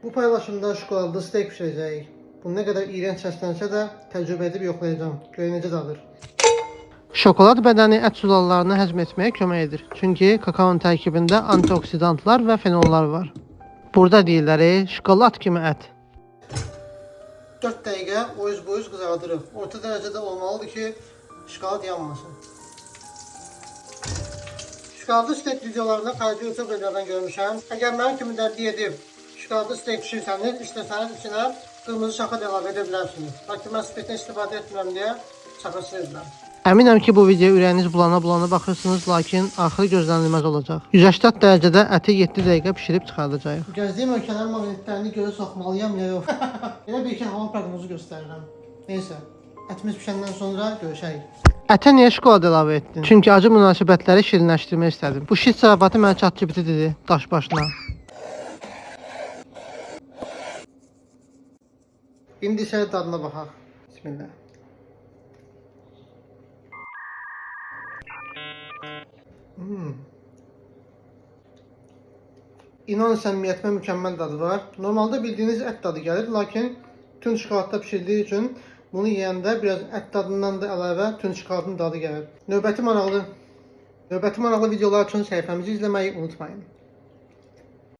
Bu paylaşımda şokoladlı steak pişirəcəyik. Bu nə qədər iyrənc səslənsə də təcrübə edib yoxlayacağım. Görək necə dadır. Şokolad bədəni ət zülallarını həzm etməyə kömək edir. Çünki kakaonun tərkibində antioksidantlar və fenollar var. Burada deyirlər, şokolad kimi ət. 4 dəqiqə o üz bu üz qızardırıq. Orta dərəcədə olmalıdır ki, şokolad yanmasın. Şokoladlı steak videolarında xarici youtuberlərdən görmüşəm. Əgər mənim kimi dərdi edib şokoladlı steak pişirsəniz, istəsəniz içinə qırmızı şaxad əlavə edə bilərsiniz. Lakin mən spirtdən istifadə etmirəm deyə şaxad silirəm. Əminəm ki, bu videoya ürəyiniz bulana baxırsınız, lakin axırı gözlənilməz olacaq. 180 dərəcədə əti 7 dəqiqə pişirib çıxardacağıq. Gəzdiyim ölkələrin maqnitlərini görə soxmalıyam ya yox. Elə bir iki hava proqnozu göstərirəm. Neysə, ətimiz pişəndən sonra görüşərik. Ətə niyə şokolad əlavə etdin? Çünki acı münasibətləri şirinləşdirmək istədim. Bu şit zarafatı mənə ChatGPT dedi, daş başına. İndi isə dadına baxaq. Bismillah. İnan səmimiyyətimə mükəmməl dadı var. Normalda bildiyiniz ət dadı gəlir, lakin tünd şokoladda pişirdiyi üçün bunu yeyəndə biraz ət dadından da əlavə tünd şokoladın dadı gəlir. Növbəti maraqlı videolar üçün səhifəmizi izləməyi unutmayın.